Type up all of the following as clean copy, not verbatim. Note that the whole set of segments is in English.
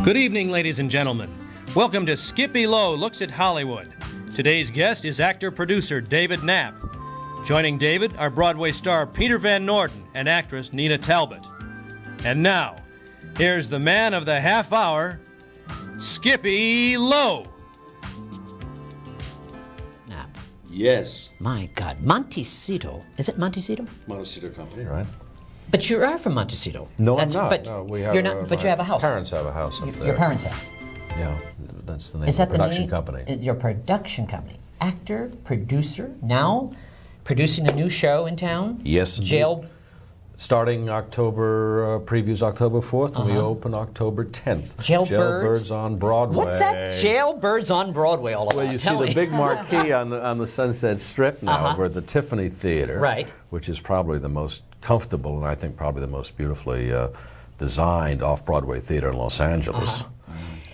Good evening, ladies and gentlemen. Welcome to Skippy Lowe Looks at Hollywood. Today's guest is actor-producer David Knapp. Joining David are Broadway star Peter Van Norden and actress Nita Talbot. And now, here's the man of the half hour, Skippy Lowe. Now, Yes. my God, Montecito. Is it Montecito? Montecito Company, right? But you are from Montecito. No, I'm not. But No, we have you're not. But you have a house. Parents have a house up there. Your parents have. Yeah, that's the name Is of that the production name? company. Your production company. Actor, producer. Now, producing a new show in town. Yes, indeed. Jail. Starting October, previews October 4th, and we open October 10th. Jailbirds on Broadway. What's that Jailbirds on Broadway all about? Well, you see Tell the me. big marquee on the Sunset Strip now. We're at the Tiffany Theater, Right. which is probably the most comfortable and I think probably the most beautifully designed off-Broadway theater in Los Angeles.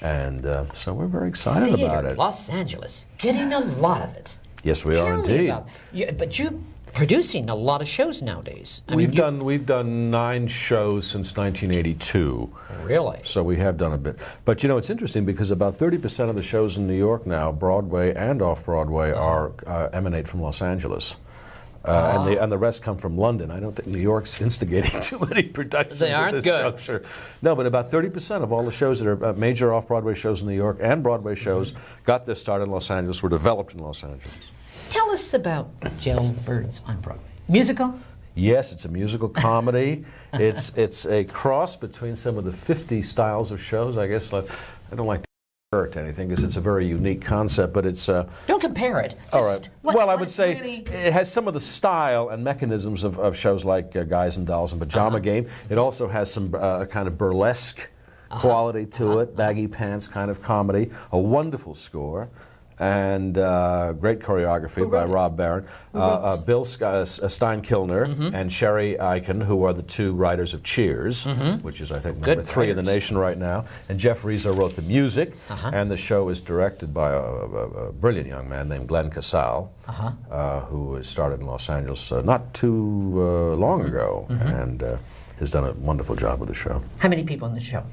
And so we're very excited Theater, about it. Los Angeles, getting a lot of it. Yes, we are Tell me indeed. about but you're producing a lot of shows nowadays. I We've mean, done 9 shows since 1982. Really? So we have done a bit. But you know, it's interesting because about 30% of the shows in New York now, Broadway and off-Broadway, are emanate from Los Angeles. And the rest come from London. I don't think New York's instigating too many productions They aren't at this good. juncture. No, but about 30% of all the shows that are major off-Broadway shows in New York and Broadway shows got their start in Los Angeles, were developed in Los Angeles. Tell us about Jailbirds on Broadway. Musical? Yes, it's a musical comedy. It's a cross between some of the 50 styles of shows. I guess I don't like to compare it to anything because it's a very unique concept, but it's... Don't compare it. all right. I would say really... it has some of the style and mechanisms of shows like Guys and Dolls and Pajama Game. It also has some kind of burlesque quality to it, baggy pants kind of comedy, a wonderful score. And great choreography by Rob Barron, Bill Steinkilner and Sherry Eichen, who are the 2 writers of Cheers, which is, I think, number 3 in the nation right now. And Jeff Rizzo wrote the music, and the show is directed by a brilliant young man named Glenn Casal, who started in Los Angeles not too long ago, and has done a wonderful job with the show. How many people in the show?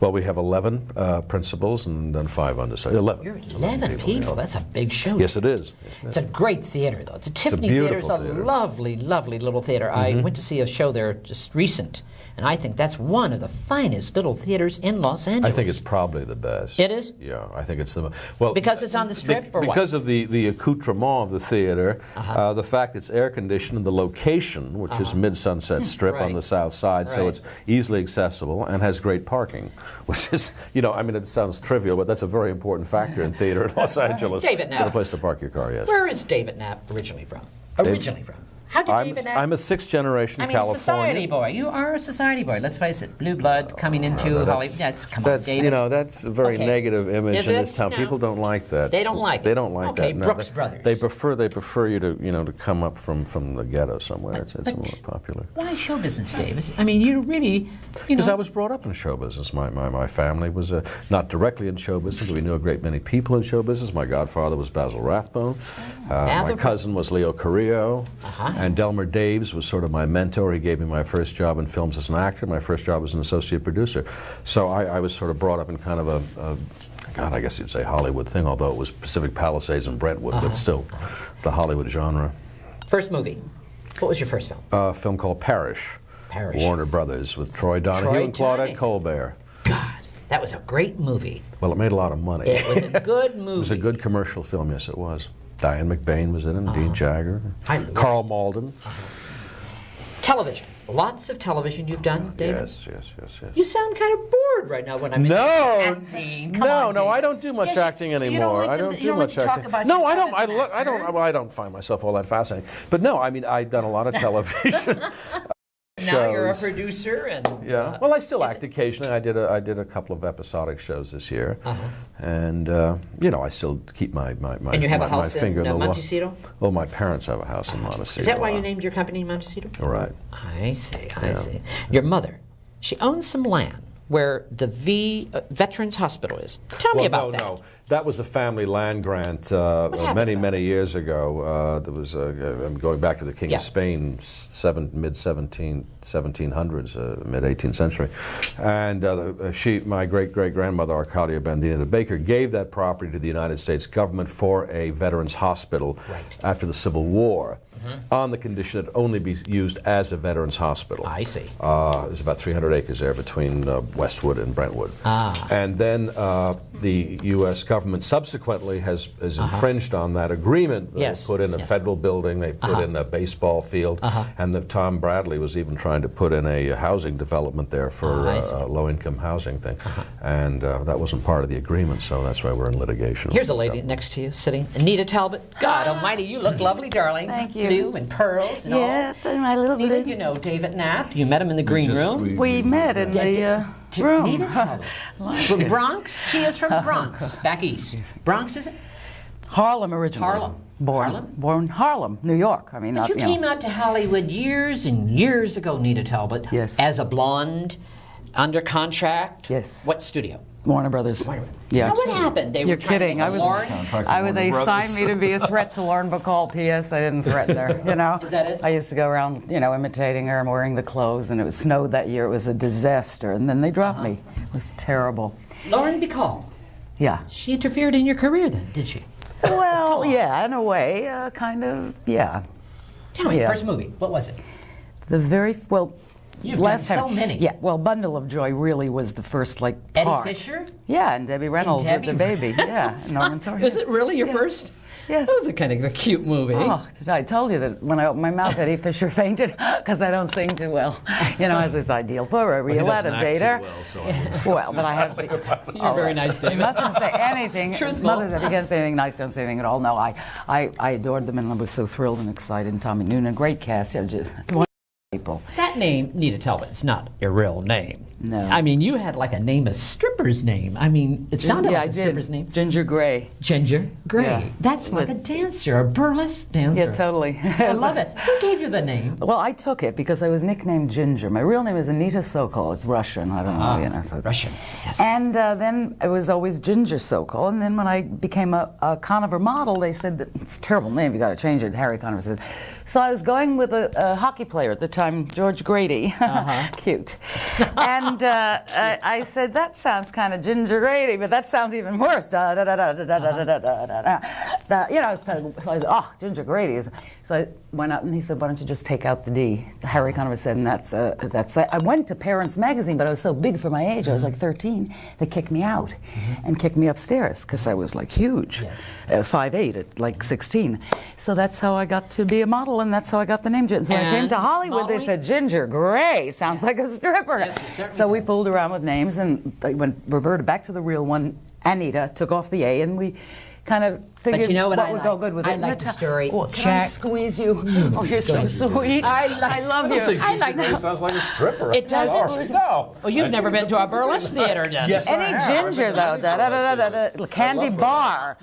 Well, we have 11 principals and then 5 understudies. 11. You're 11 people. That's a big show. Yes, it is. It's a great theater, though. The Tiffany Theater is a theater. lovely, lovely little theater. I went to see a show there just recent, and I think that's one of the finest little theaters in Los Angeles. I think it's probably the best. It is? Yeah, I think it's the well Because it's on the Strip, or what? Because of the accoutrement of the theater, the fact it's air conditioned, and the location, which is mid-Sunset Strip on the south side, so it's easily accessible and has great parking, which is, you know, I mean, it sounds trivial, but that's a very important factor in theater in Los Angeles. David Knapp. Got a place to park your car, yes. Where is David Knapp originally from? How did David Knapp... I'm a 6th-generation Californian. Society boy. You are a society boy. Let's face it. Blue blood coming into Hollywood. Come on, David. You know, that's a very negative image Is in it? this town. No. People don't like that. They don't like it. They don't like that. Okay, No, Brooks Brothers. They prefer you to, you know, to come up from the ghetto somewhere. It's more popular. Why show business, David? I mean, you really, you know... Because I was brought up in show business. My family was not directly in show business, but we knew a great many people in show business. My godfather was Basil Rathbone. My cousin was Leo Carrillo. And Delmer Daves was sort of my mentor. He gave me my first job in films as an actor. My first job as an associate producer. So I was sort of brought up in kind of a God, I guess you'd say Hollywood thing, although it was Pacific Palisades and Brentwood, but still the Hollywood genre. First movie. What was your first film? A film called Parish. Parish. Warner Brothers with Troy Donahue and Claudette Colbert. God, that was a great movie. Well, it made a lot of money. It was a good movie. It was a good commercial film, yes it was. Diane McBain was in it, Dean Jagger, I love Carl Malden. Television. Lots of television you've done, David? Yes. You sound kind of bored right now when I'm acting. Come on, No, David. I don't do much acting anymore. You don't like I to, don't you do don't much like to acting. talk about No, I yourself don't. as an actor? I don't find myself all that fascinating. But no, I mean, I've done a lot of television. Now you're a shows. producer and Yeah. Well, I still act occasionally. I did a couple of episodic shows this year, and I still keep my And you have a my house finger in the law. Montecito? Well, my parents have a house in Montecito. Is that why you named your company Montecito? Right. I see. Your mother, she owns some land where the Veterans Hospital is. Tell me about that. No. That was a family land grant many years ago. There was I'm going back to the King of Spain, mid 1700s, mid 18th century, and my great grandmother Arcadia Bandina de Baker gave that property to the United States government for a veterans hospital after the Civil War. On the condition it only be used as a veterans hospital. I see. There's about 300 acres there between Westwood and Brentwood. And then the U.S. government subsequently has infringed on that agreement. They put in a federal building, they put in a baseball field, and Tom Bradley was even trying to put in a housing development there for a low-income housing thing. And that wasn't part of the agreement, so that's why we're in litigation. Here's a lady next to you sitting, Nita Talbot. God almighty, you look lovely, darling. Thank you. Blue and pearls and all. Yes, and my little Nita, blue. you know David Knapp. You met him in the green room. We met in the room. Nita Talbot. From Bronx? She is from Bronx, back east. Bronx, is it? Harlem originally. Harlem. Born Harlem, New York. I mean, But you came out to Hollywood years and years ago, Nita Talbot. Yes. As a blonde, under contract. Yes. What studio? Warner Brothers. Yeah. Now, what happened? They You're were trying kidding. to make They signed me to be a threat to Lauren Bacall. P.S. I didn't threaten her. Is that it? I used to go around, imitating her and wearing the clothes, and it was snowed that year. It was a disaster, and then they dropped me. It was terrible. Lauren Bacall. Yeah. She interfered in your career then, did she? Well, yeah, in a way, kind of, yeah. Tell me, first movie, what was it? You've done so many. Yeah, well, Bundle of Joy really was the first, part. Eddie Fisher? Yeah, and Debbie Reynolds with the baby. Yeah, and Norman Torrey. Is it really your first? Yes. That was a kind of a cute movie. Oh, I told you that when I opened my mouth, Eddie Fisher fainted because I don't sing too well. As this ideal for a real dater. Well, but I have to. You're very nice, David. You mustn't say anything. Truthful. Mother said, if you can't say anything nice, don't say anything at all. No, I adored them, and I was so thrilled and excited. And Tommy Noonan, great cast. Just people. That name, Nita Talbot, it's not your real name. No. I mean, you had like a name, a stripper's name. I mean, it sounded like a stripper's name. Ginger Gray. Ginger Gray. Yeah. That's like a dancer, a burlesque dancer. Yeah, totally. I love it. Who gave you the name? Well, I took it because I was nicknamed Ginger. My real name is Anita Sokol. It's Russian. I don't know. So Russian, yes. And then it was always Ginger Sokol. And then when I became a Conover model, they said, it's a terrible name. You got to change it. Harry Conover said. So I was going with a hockey player at the time, George Grady. Cute. And I said, that sounds kind of Ginger Grady, but that sounds even worse. Da, da, da, da, da, da, da, da, da, da, da. So I said, Ginger Grady. So I went out and he said, why don't you just take out the D? Harry Conover said, and that's I went to Parents Magazine, but I was so big for my age. I was like 13. They kicked me out and kicked me upstairs because I was like huge, 5'8" at like 16. So that's how I got to be a model, and that's how I got the name. So when I came to Hollywood, they said, Ginger Gray sounds like a stripper. Yes, so we fooled around with names, and I reverted back to the real one. Anita took off the A, and we kind of figured but you know what I would go good with I it. like the story. Can I squeeze you? Oh, you're so sweet. I love you. I like that. Sounds like a stripper. It does. No. Oh, you've never been to a burlesque theater, then? Yes, Any ginger though, candy bar.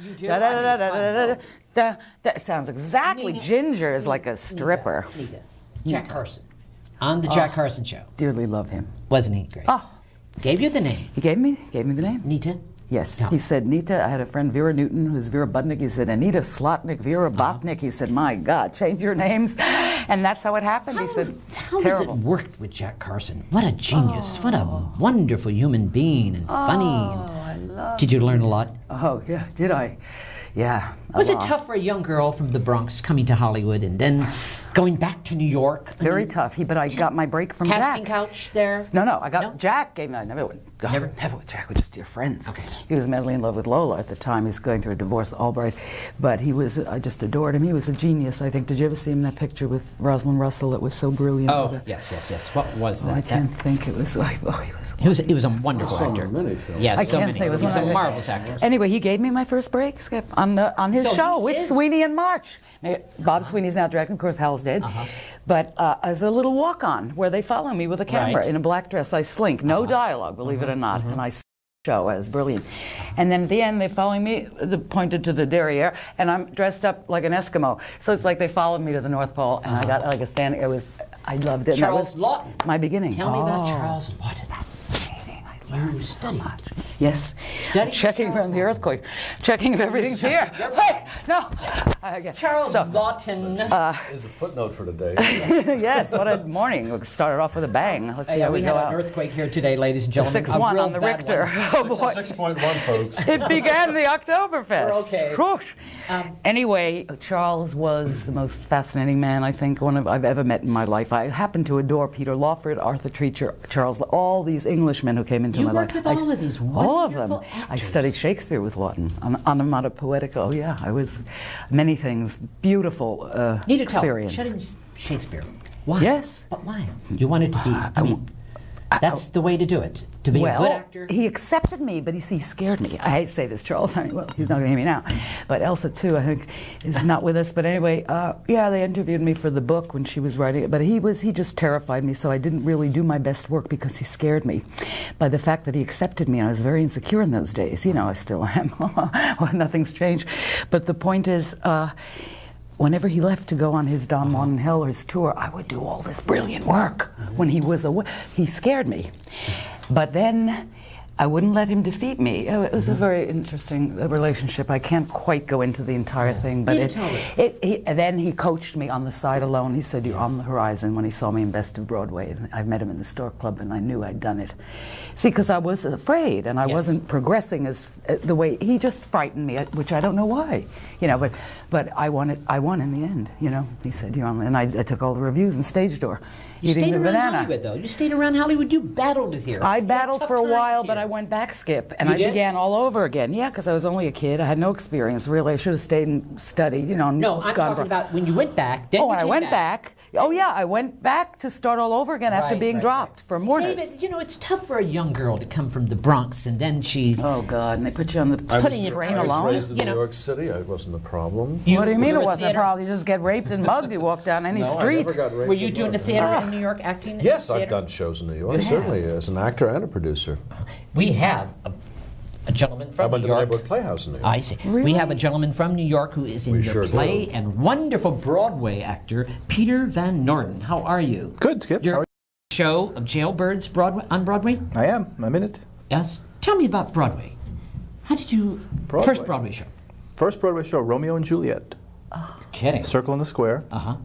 That sounds exactly. Ginger is like a stripper. Nita. Jack Carson. On the Jack Carson show. Dearly love him. Wasn't he great? Oh, Gave you the name. he gave me the name. Nita. Yes, Tell he me. said, Nita, I had a friend, Vera Newton, who's Vera Budnick. He said, Anita Slotnick, Vera Botnick. He said, my God, change your names. And that's how it happened. He said, How terrible. has it worked with Jack Carson? What a genius. What a wonderful human being and funny. I love Did you learn a lot? Oh, yeah, did I? Yeah. Was it tough for a young girl from the Bronx coming to Hollywood and then going back to New York? Very tough. But I got my break from Casting Jack. couch there? No, I got Jack gave me. I never went. Never? Never with Jack. We're just dear friends. Okay. He was madly in love with Lola at the time. He's going through a divorce with Albright. But he was, I just adored him. He was a genius, I think. Did you ever see him in that picture with Rosalind Russell that was so brilliant? Oh, yes. What was that? I can't think. It was like, He was a wonderful actor. Many films. Yes, I so can't many. say it He was was one a of the- marvelous actor. Anyway, he gave me my first break, Skip, on his So show he with is- Sweeney and March. Bob Sweeney's now directing, of course, Hal's dead. But as a little walk-on, where they follow me with a camera Right. in a black dress, I slink, no dialogue, believe it or not, and I show as brilliant. And then at the end, they follow me, pointed to the derriere, and I'm dressed up like an Eskimo. So it's like they followed me to the North Pole, and I got like a standing. I loved it. And that Charles was Lawton. my beginning. Tell me about Oh. Charles Lawton. I learned so much. Yes. Studying Checking Charles from the earthquake. Checking if everything's here. Wait, no. Charles Lawton. Is a footnote for today. Yes, what a morning. We started off with a bang. Let's see how we we had go an out. earthquake here today, ladies and gentlemen. 6-1 A real on the bad Richter. one. Oh boy. 6.1, folks. It began the Oktoberfest. We're okay. Whoosh. Anyway, Charles was the most fascinating man I think I've ever met in my life. I happened to adore Peter Lawford, Arthur Treacher, Charles, all these Englishmen who came into You my worked life. with all of these all of them. wonderful I actors. studied Shakespeare with Lawton, onomatopoetical. Yeah, I was many things. Beautiful Nita experience. Talbot, studying Shakespeare. Why? Yes. But why? You wanted to be. I mean, that's the way to do it. To be a good actor. He accepted me, but he scared me. I hate to say this, Charles. Well, he's not going to hear me now. But Elsa, too, I think, is not with us. But anyway, yeah, they interviewed me for the book when she was writing it. But he just terrified me, so I didn't really do my best work because he scared me by the fact that he accepted me. And I was very insecure in those days. You know, I still am. Well, nothing's changed. But the point is, whenever he left to go on his Don Juan and Heller's tour, I would do all this brilliant work. When he was away, he scared me. But then I wouldn't let him defeat me. It was a very interesting relationship. I can't quite go into the entire thing, but then he coached me on the side alone. He said, "You're on the horizon," when he saw me in Best of Broadway. And I met him in the Stork Club, and I knew I'd done it. See, because I was afraid, and I wasn't progressing as the way he just frightened me, which I don't know why, you know. But I won in the end, you know. He said, "You're on," and I took all the reviews in Stage Door. You eating stayed the around banana. Hollywood, though. You stayed around Hollywood. You battled it here. I You had battled tough for a times while, here. but I went back, Skip, and You I did? began all over again. Yeah, because I was only a kid. I had no experience, really. I should have stayed and studied, you know. and No, I'm gone talking for- about when you went back. Then Oh, you and I came went back. Oh, yeah, I went back to start all over again after Right, being right, dropped right. for Mourners. David, you know, it's tough for a young girl to come from the Bronx and then she's. Oh, God, and they put you on the Putting it train I was alone. raised in You New know. York City. It wasn't a problem. What do you mean were it a wasn't a theater- problem? You just get raped and mugged. You walk down any No, street. I never got raped Were you in doing the London. theater in New York, acting? in Yes, the I've theater? done shows in New York, You have? certainly, as an actor and a producer. We have a gentleman I from went New to the York. Neighborhood Playhouse in New York. I see. We have a gentleman from New York who is in We the sure play do. and wonderful Broadway actor, Peter Van Norden. How are you? Good, Skip. How Your are show of Jailbirds on Broadway? you? I am. I'm in it. Yes. Tell me about Broadway. How did you Broadway. first Broadway show? First Broadway show, Romeo and Juliet. Kidding. Circle in the Square. Uh-huh.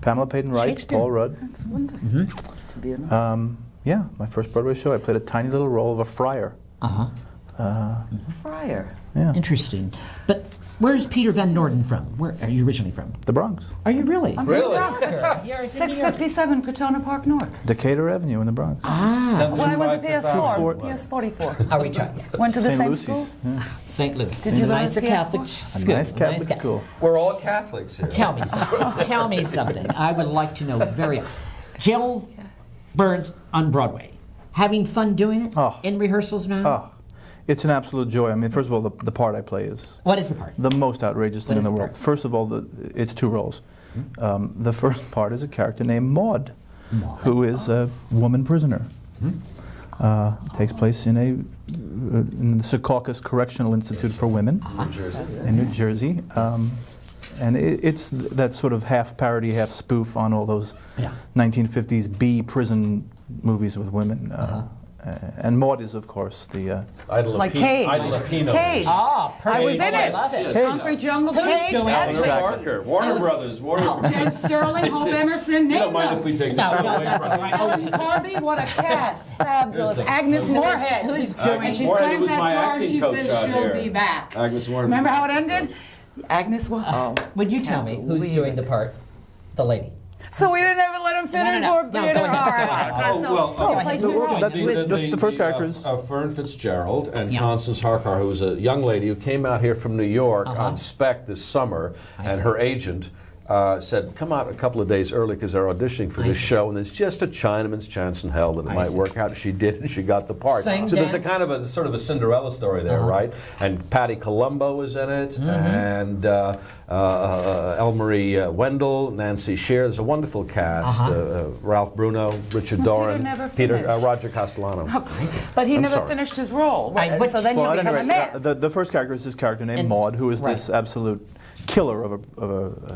Pamela Payton Wright, Shakespeare. Paul Rudd. It's wonderful to be in Yeah, my first Broadway show. I played a tiny little role of a friar. Uh-huh. a friar. Yeah, Interesting. But where's Peter Van Norden from? Where are you originally from? the Bronx. Are you really? I'm from the Bronx. You're from New York. 657 Crotona Park North. Decatur Avenue in the Bronx. Ah, When I went to PS4, 2-4. PS44. are we trying? Went to the St. same Lucy's. school. Yeah. St. Louis. Did you learn Nice at Catholic PS4? A school. nice Catholic school. We're all Catholics here. Tell me something. I would like to know very. Jailbirds on Broadway. Having fun doing it? Oh. In rehearsals now? Oh, it's an absolute joy. I mean, first of all, the part I play is What is the part? the most outrageous thing What in the is the world. part? First of all, it's two roles. The first part is a character named Maud, who is a woman prisoner. Takes place in in the Secaucus Correctional Institute for Women in New Jersey. And it's that sort of half parody, half spoof on all those Yeah. 1950s B prison movies with women. And Maud is, of course, the Idol of Like Pe- Cage. Idol of Pinot. Cage. Ah, perfect. I was in I it. love it. Concrete Jungle, Cage, doing it? Peter Parker, Warner Brothers, Jen Sterling, Hope Emerson, You name don't mind if them. we take No, this no, away that's from all right. Ellen Corby, what a cast. Fabulous. Agnes Moorehead. Who's And she Moorhead signs was that my card, acting she coach says out she'll here. be back. Agnes Warren. Remember how it ended? Agnes was. Oh. Would you tell me who's believe doing it. the part? The lady. So we didn't ever let him finish No. more No, theater? go All ahead. right. Oh, So well, you played two roles. that's the first character is- Fern Fitzgerald and Yeah. Constance Harkar, who was a young lady who came out here from New York on spec this summer, and her agent said, come out a couple of days early because they're auditioning for this show, and there's just a Chinaman's chance in hell that it might work out. She did, and she got the part. Sing, so there's a dance. kind of a sort of a Cinderella story there, right? And Patty Colombo was in it, and Elmarie Wendell, Nancy Shear. There's a wonderful cast. Ralph Bruno, Richard Doran, never Peter finished. Roger Castellano. But he I'm never sorry. finished his role. Right, So then Well, you at become any a rate, man. the first character is this character named And- Maud, who is right. this absolute killer of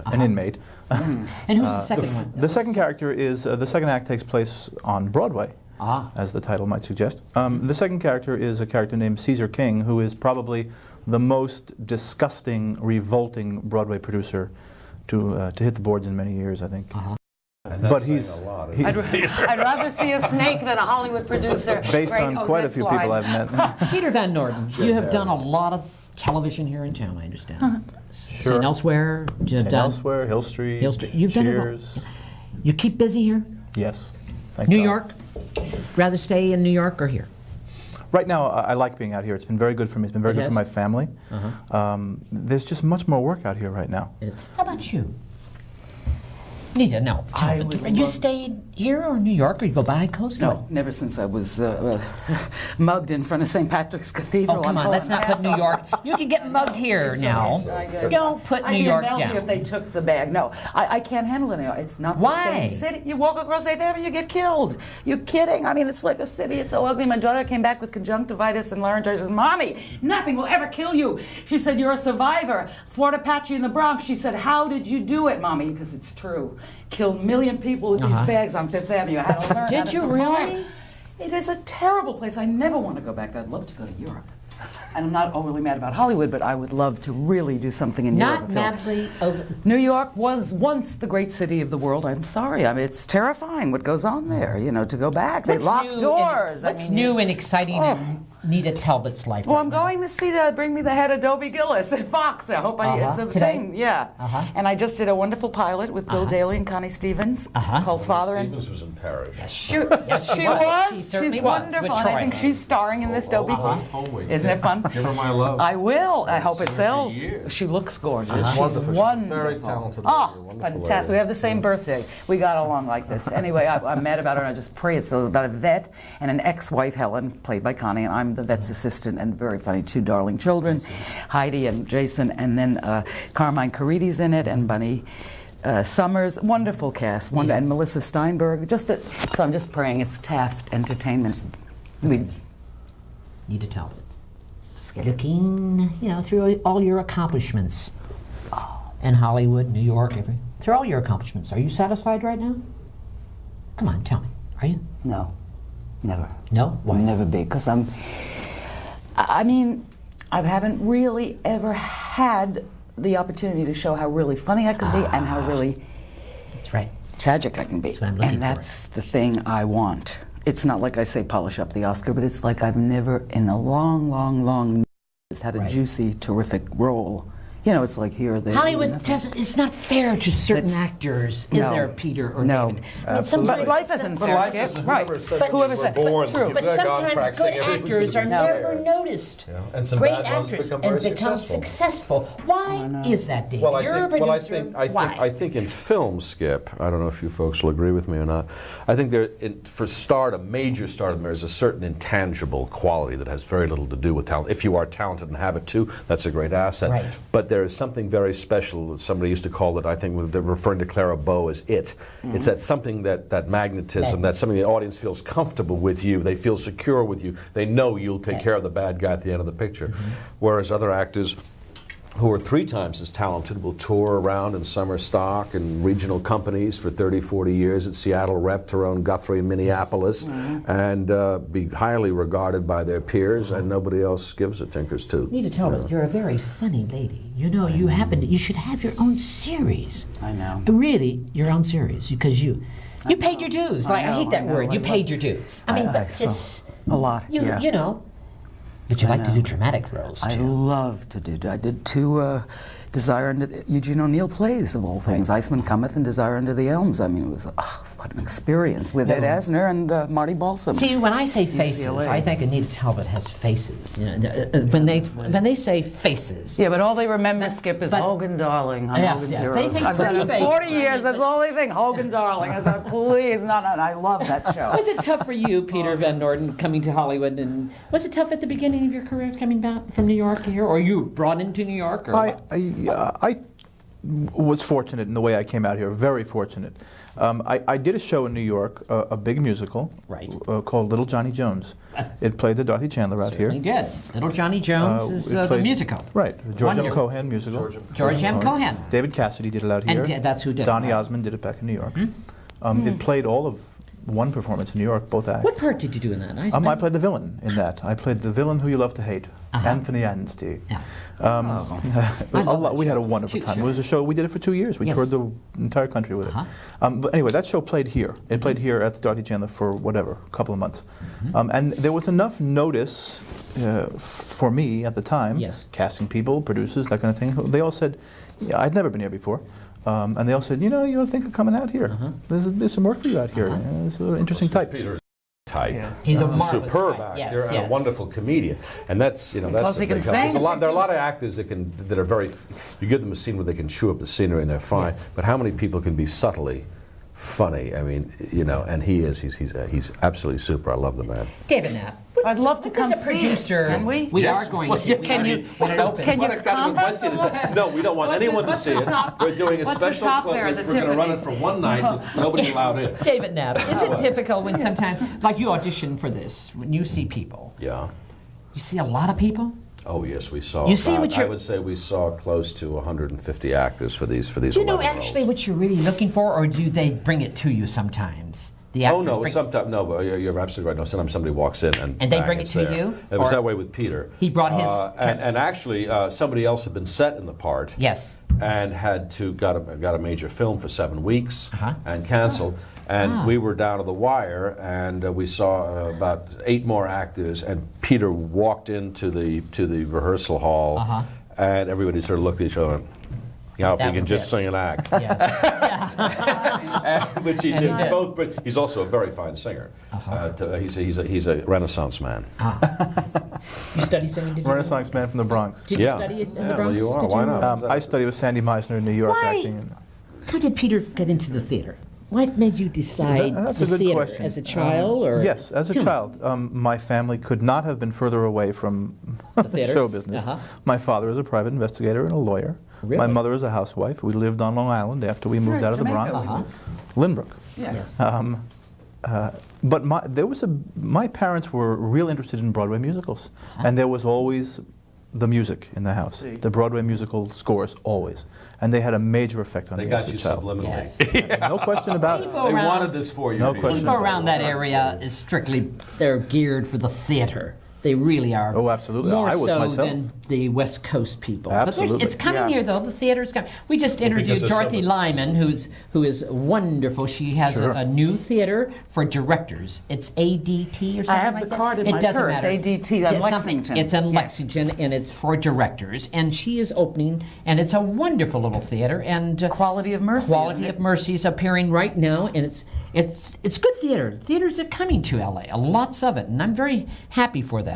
an inmate. And who's the second one? The second character is the second act takes place on Broadway, as the title might suggest. The second character is a character named Caesar King, who is probably the most disgusting, revolting Broadway producer to hit the boards in many years, I think. But he's I'd rather see a snake than a Hollywood producer. based Great on quite a Odette's few line. people I've met. Peter Van Norden, you have done a lot of television here in town, I understand. Sure. St. Elsewhere, you have St. done Elsewhere, Hill Street, Hill Street. You've done it all. Cheers. You keep busy here? Yes. Thank New God. York? Rather stay in New York or here? Right now, I like being out here. It's been very good for me. It's been very It good has? for my family. There's just much more work out here right now. How about you? Nita, no. I Tell me, would you love- stayed here or New York, or you go by coast? No, never since I was mugged in front of St. Patrick's Cathedral. Oh, come on, I'm let's not put New York. You can get mugged here now. Don't put New York I'd be a Bellevue if down. they took the bag. No, I can't handle it anymore. It's not Why? the same city. You walk across 8th Avenue, you get killed. You kidding? I mean, it's like a city. It's so ugly. My daughter came back with conjunctivitis and laryngitis. Says, Mommy, nothing will ever kill you. She said, you're a survivor. Fort Apache in the Bronx. She said, how did you do it, Mommy? Because it's true. Killed a million people with these bags on 5th Avenue. I had to learn how Did to you survive. really? It is a terrible place. I never want to go back there. I'd love to go to Europe. And I'm not overly mad about Hollywood, but I would love to really do something in Europe. Not a film. madly over. New York was once the great city of the world. I'm sorry. I mean, it's terrifying what goes on there, you know, to go back. They lock doors. What's new and exciting in Nita Talbot's life? Well, right I'm now? going to see Bring Me the Head of Dobie Gillis at Fox. I hope it's a Today? thing. Yeah. And I just did a wonderful pilot with Bill Daly and Connie Stevens called Father and... Stevens was in Paris. Sure. Yes, She was. She certainly She's was. wonderful. With And I Troy. think she's starring in this Dobie. Isn't it fun? Give her my love. I will. I hope it seen her for sells. years. She looks gorgeous. It's She's wonderful. She's a wonderful. very talented lady, Oh, wonderful fantastic. We lady. have the same birthday. We got along like this. Anyway, I'm mad about her, and I just pray it's about a vet and an ex-wife, Helen, played by Connie, and I'm the vet's assistant, and very funny, two darling children, Heidi and Jason, and then Carmine Caridi's in it, and Bunny Summers. Wonderful cast. And Melissa Steinberg. So I'm just praying it's Taft Entertainment. Nita Talbot. Looking, through all your accomplishments. In Hollywood, New York, through all your accomplishments. Are you satisfied right now? Come on, tell me. Are you? No, never. No? Will never be, because I mean, I haven't really ever had the opportunity to show how really funny I can be and how really That's right. tragic I can be. That's what I'm looking and that's the thing I want. It's not like I say polish up the Oscar, but it's like I've never in a long years had a Right. juicy, terrific role. It's like here or there. Hollywood doesn't, it's not fair to certain It's- actors, is no. there, Peter or No. David? But sometimes life isn't But fair, life Skip. isn't- Right. whoever said But we whoever were said, born but true. to But Like on sometimes track good saying everything's actors are gonna be never fair. noticed. Yeah. And some Great bad ones actors become and very become successful. Why is that, David? Well, You're a producer. Why? I think in film, Skip, I don't know if you folks will agree with me or not, I think for stardom, major stardom, there's a certain intangible quality that has very little to do with talent. If you are talented and have it too, that's a great asset. Right. But there is something very special that somebody used to call it, I think, they're referring to Clara Bow as it. It's that something, that magnetism, that something the audience feels comfortable with you, they feel secure with you, they know you'll take care of the bad guy at the end of the picture. Whereas other actors who are 3 times as talented will tour around in summer stock and regional companies for 30, 40 years at Seattle Rep, Tyrone Guthrie in Minneapolis, and be highly regarded by their peers, and nobody else gives a tinker's toot. Nita Talbot, you're a very funny lady. You should have your own series. I know. Really, your own series, because you paid your dues. I hate that word. You paid your dues. I mean, but it's a lot. you know. But you I like to know. do dramatic roles, I too. love to do. I did two Desire Under Eugene O'Neill plays of all things. Iceman Cometh and Desire Under the Elms. I mean, it was what an experience with Ed Asner and Marty Balsam. See, when I say faces, UCLA. I think Nita Talbot has faces. You know, when they say faces, Yeah, but all they remember, Skip, is but- Hogan Darling on Yes, Hogan's yes, Heroes. they think I've done pretty it face. 40 years, that's all they think, Hogan Darling. I said, please, no, I love that show. was it tough for you, Peter Van Norden, coming to Hollywood? And was it tough at the beginning of your career coming back from New York here, or you were brought into New York? Or I was fortunate in the way I came out here, very fortunate. I did a show in New York, a big musical, Right. called Little Johnny Jones. It played the Dorothy Chandler out here. He did. Little Johnny Jones is it the played- musical. Right, George M. Wonderful. Cohan musical. George M. Cohan. David Cassidy did it out And here. that's who did it, Donny right. Osmond did it back in New York. It played all of one performance in New York, both acts. What part did you do in that? I played the villain in that. I played the villain who you love to hate, Anthony Anstey. Yes. A love lot, that we had show. a It's a wonderful cute time. show. It was a show, we did it for 2 years. We Yes. toured the entire country with it. But anyway, that show played here. It played here at the Dorothy Chandler for whatever, a couple of months. And there was enough notice for me at the time, Yes. casting people, producers, that kind of thing. They all said, yeah, I'd never been here before. And they all said, you don't think of coming out here. There's some work for you out here. It's an interesting type. Peter's type. He's a A marvelous superb type. actor Yes, and yes. a wonderful comedian, and that's that's Because he a can big help. There's a sing. lot. There are a lot of actors that are very. You give them a scene where they can chew up the scenery and they're fine. Yes. But how many people can be subtly funny? I mean, and he's absolutely super. I love the man. David Knapp. I'd love to come As a see it. producer, Can we? we Yes. are going Well, to. yes, Can I you, mean, when it opens? Can you What a kind of a question is that? No, we don't want anyone to see it. We're doing a what's the special top clip. there, We're the going to run it Tiffany? for one night. With nobody allowed in. David Knapp, is it difficult when sometimes, like you audition for this, when you see people, Yeah. you see a lot of people? Oh yes, we saw. You see about- what you're- I would say we saw close to 150 actors for these. Do you know 11 actually roles. what you're really looking for, or do they bring it to you sometimes? The Oh actors no, bring- sometimes no. But you're absolutely right. No, sometimes somebody walks in and And they bang, bring it it's to there. you, It was or- that way with Peter. He brought his- and actually somebody else had been set in the part. Yes. And had to got a major film for 7 weeks Uh-huh. and canceled. And we were down to the wire, and we saw about 8 more actors. And Peter walked into the rehearsal hall, and everybody sort of looked at each other. And, if That we can was just it. sing and act. Yes. Which he And did. he did. Both, but he's also a very fine singer. He's a Renaissance man. You study singing? Did you? Renaissance man from the Bronx. Did you study it in the well, Bronx? you are. Did Why not? I studied with Sandy Meisner in New York Why? acting. How did Peter get into the theater? What made you decide That's the a good theater? question. As a child, or Yes, as a Tell me. child. My family could not have been further away from the theater? show business. My father is a private investigator and a lawyer. Really? My mother is a housewife. We lived on Long Island after we moved Sure, out of the Jamaica. Bronx. Lynbrook. Yes. But my parents were real interested in Broadway musicals, and there was always the music in the house, the Broadway musical scores, always. And they had a major effect on They me got as a you child. subliminally. Yes. No question about it. People They around- wanted this for you. No Peter. question. People around that area is strictly, they're geared for the theater. They really are. Oh, absolutely. More I was so myself. than the West Coast people. Absolutely. But it's coming here, though. The theater's coming. We just interviewed because of Dorothy some- Lyman, who is wonderful. She has Sure. a new theater for directors. It's ADT or something have like the that. card in it my doesn't purse, matter. ADT on It's something- Lexington. It's in Yes. Lexington, and it's for directors. And she is opening, and it's a wonderful little theater. And Quality of Mercy, Quality isn't it? of Mercy is appearing right now, and it's good theater. Theaters are coming to LA, lots of it, and I'm very happy for that.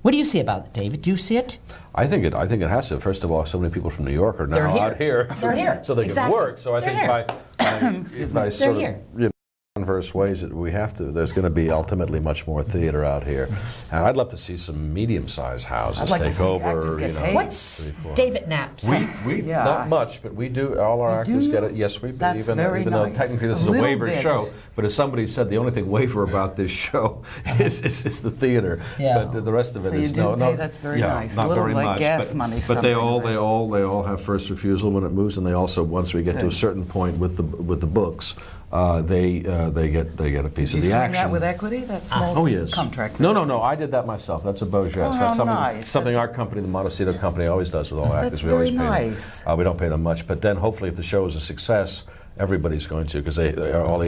What do you see about it, David? Do you see it? I think it has to. First of all, so many people from New York are now They're here. out here, They're here. so they Exactly. can work. So I They're think here. by sort here. of converse ways that we have to. There's going to be ultimately much more theater out here, and I'd love to see some medium-sized houses I'd like to take see over. actors get paid. What's 3, 4. David Knapp's? We Yeah. not much, but we do. All our actors do? get it. Yes, we. That's even very even though nice. technically this A is a little waiver bit. show, but as somebody said, the only thing waiver about this show is the theater. Yeah. But the rest of it So is you do no. pay, that's very yeah, nice. Not A little very like much. gas but, money, But they something all like- they all have first refusal when it moves, and they also once we get to a certain point with the books, they get a piece Did you of the swing action. that with equity? That small Oh yes. contract. No. I did that myself. That's a Beaujolais. Oh, That's how something, nice. something That's- our company, the Montecito company, always does with all actors. That's We always very pay nice. them. We don't pay them much, but then hopefully, if the show is a success, everybody's going to, because all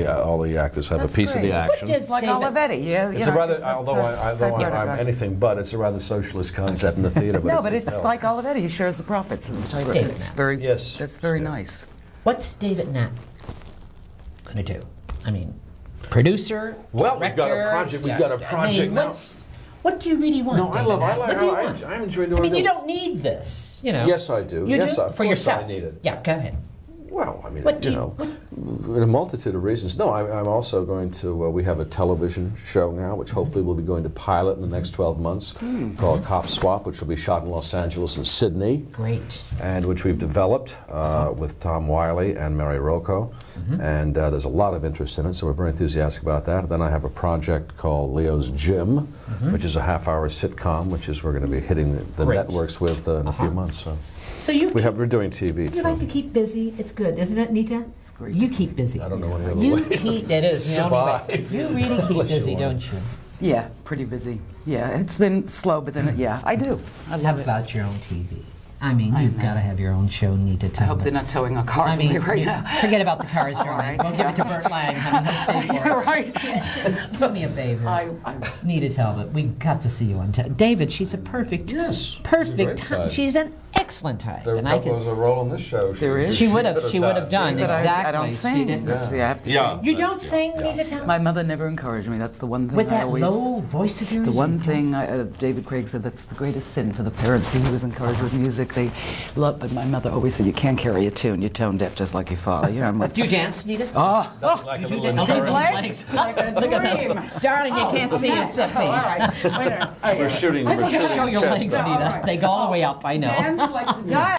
the actors have That's a piece of great. the action. does Like David- Olivetti, yeah. It's you a know, rather, it's like although the I'm typewriter. anything but, it's a rather socialist concept in the theater. No, but it's it's like Olivetti. He shares the profits in the typewriter. David It's Knapp. very, Yes. that's very Yeah. nice. What's David Knapp going to do? I mean, producer, Well, we've got a director, project- we've got a project now. What do you really want, No, I David love. Knapp? What do you want? I enjoy doing. I mean, you don't need this, you know. Yes, I do. You Yes, do? of For course yourself. I need it. Yeah, go ahead. Well, I mean, What do you you- know, in a multitude of reasons. No, I'm also going to. We have a television show now, which hopefully will be going to pilot in the next 12 months, called Cop Swap, which will be shot in Los Angeles and Sydney. Great. And which we've developed with Tom Wiley and Mary Rocco. And there's a lot of interest in it, so we're very enthusiastic about that. Then I have a project called Leo's Gym, which is a half-hour sitcom, which is we're going to be hitting the Great. networks with in a few months. So So we're doing TV you too. like to keep busy. It's good, isn't it, Nita? It's great. You keep busy. I don't know any other You way. keep, that is the only way. Survive. You really keep Unless you busy, want. don't you? Yeah, pretty busy. Yeah, it's been slow, but then, yeah, I do. I How love it. about your own TV? I mean, I you've know. got to have your own show, Nita I Talbot. hope they're not towing our cars I mean, away right you- now. forget about the cars, darling. right, We'll give it to Bert Lang, honey. He'll pay for it. You're right. Do me a favor. I- Nita Talbot, we got to see you on David, she's a perfect, Yes, she's a perfect great type. type. She's an excellent type. There And I could, was a role in this show. There is? she would have done, But exactly. I don't She sing. didn't- See, I have to Yeah. sing. You don't sing, Nita Talbot? My mother never encouraged me. That's the one thing With I that always... low voice of yours? The one you thing David Craig said, that's the greatest sin for the parents. He was encouraged with music. They love, but my mother always said, you can't carry a tune. You're tone deaf just like your father. You know, I'm like, Do you dance, Nita? oh, Like a Do little that. Oh, encouragement. his legs. Look at this. Darling, you can't see it except these. We're shooting. Just show your legs, Nita. They go all the way up, I know. dance like to die.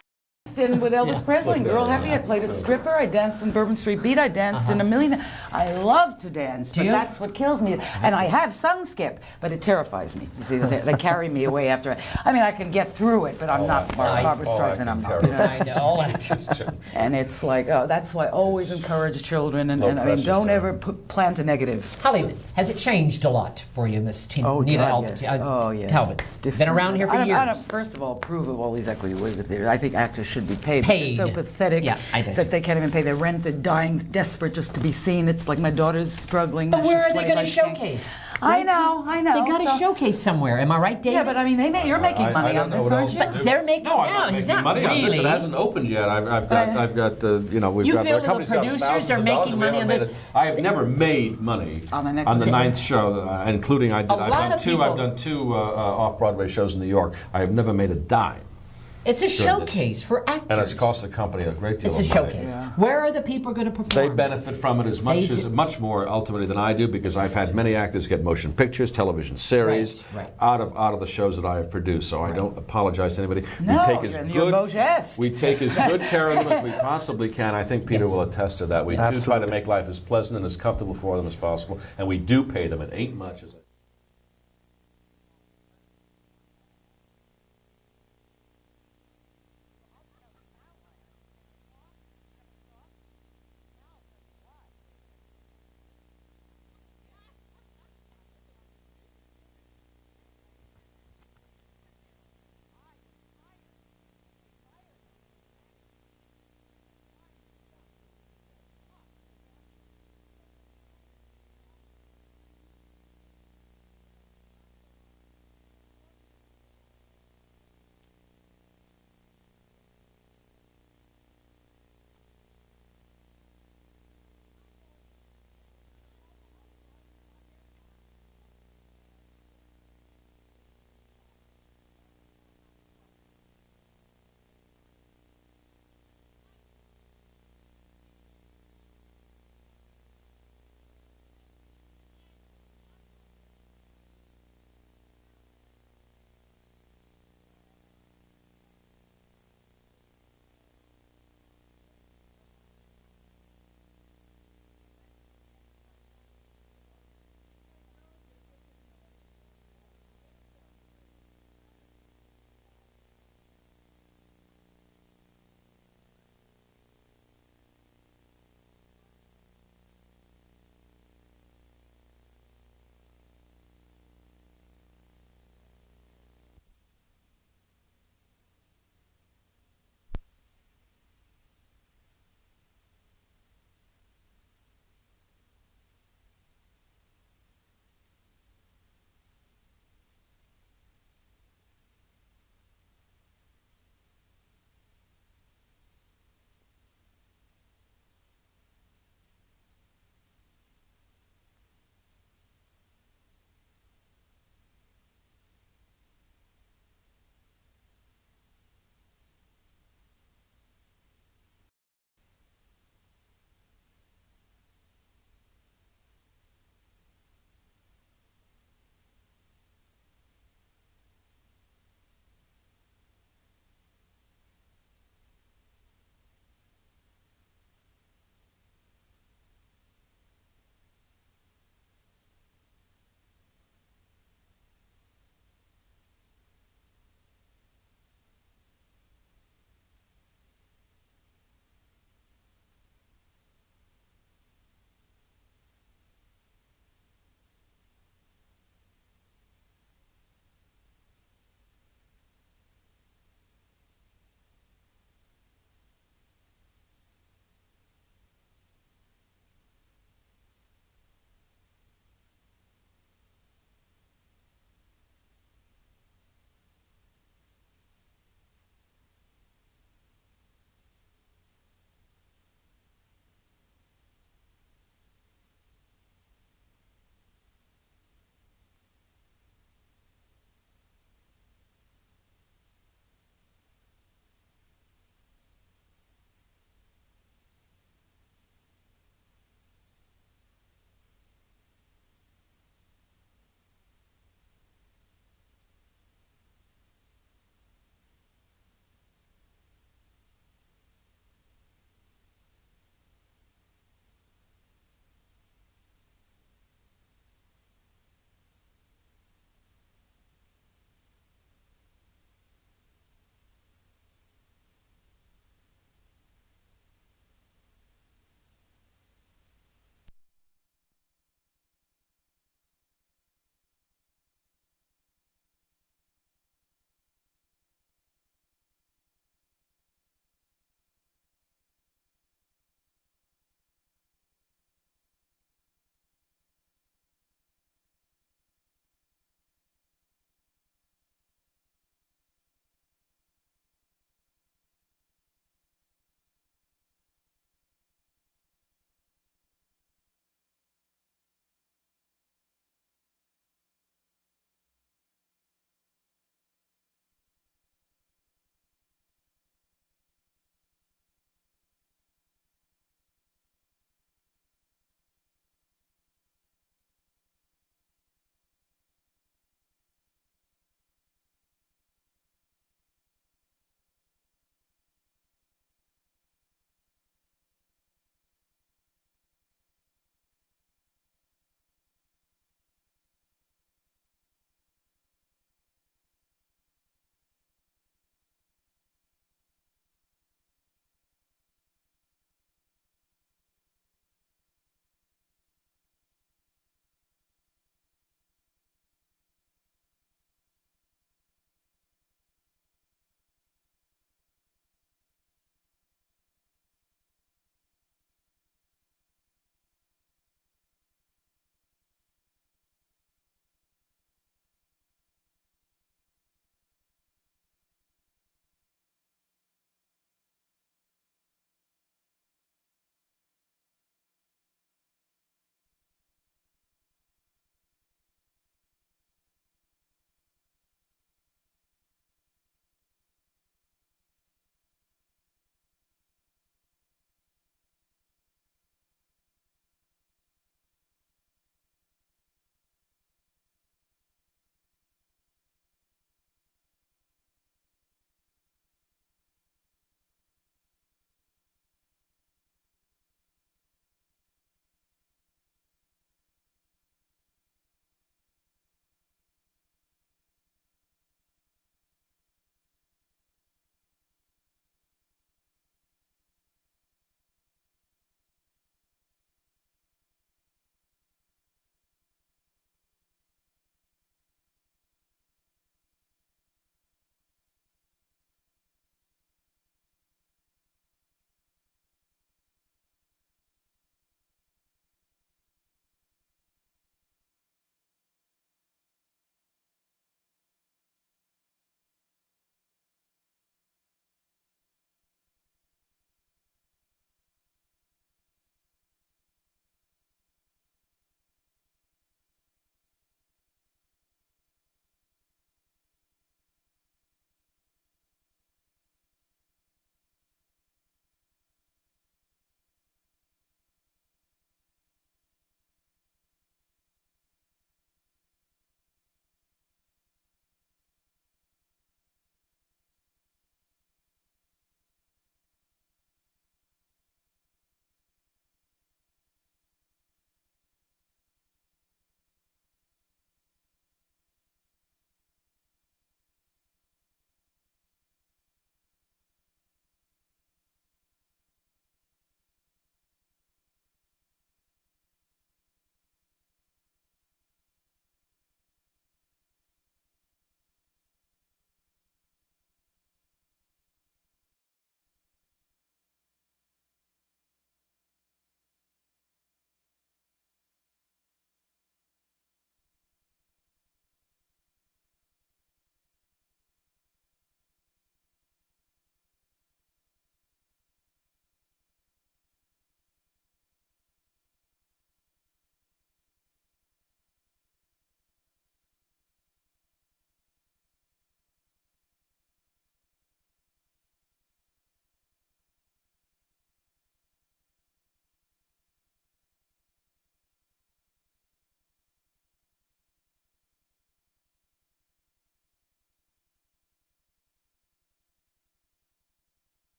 In with Elvis Presley and Girl Happy. I played a stripper. I danced in Bourbon Street Beat. I danced in a million. I love to dance, but you? that's what kills me. And I have sung skip, but it terrifies me. You see, they carry me away after it. I mean, I can get through it, but I'm not Barbara Streisand. I'm not. You know? I know. All that. And it's like, oh, that's why I always encourage children. And I mean, pressure, don't Tom. ever plant a negative. Hollywood, has it changed a lot for you, Miss Nita God, Talbot? yes. Oh, yes. Talbot. It's Been different. around here for I don't, years. first of all, approve of all these equity waiver theaters. I think actors should be paid. Paid. They're so pathetic Yeah, I do. that they can't even pay their rent. They're dying, desperate just to be seen. It's like my daughter's struggling. But where She's are they going to 25, she can't- showcase? I know. They got to so- showcase somewhere. Am I right, David? Yeah, but I mean, you're making money on this, aren't you? But they're making No, I'm now. not He's making not money on this. It really. hasn't opened yet. I've got you know, we've You got feel the the company's got producers thousands are of making dollars and we money haven't on made it. I have never made money On an on the equity. ninth show, including I've lot done of two. people- I've done two off-Broadway shows in New York. I have never made a dime, It's a this. showcase for actors. and it's cost the company a great deal It's a of money. showcase. Where are the people going to perform? They benefit from it as much They as do. much more ultimately than I do, because I've had many actors get motion pictures, television series Right. out of the shows that I have produced. So I don't apologize to anybody. No, we take as you're good Beaugest. we take as good care of them as we possibly can. I think Peter Yes. will attest to that. We do try to make life as pleasant and as comfortable for them as possible, and we do pay them. It ain't much.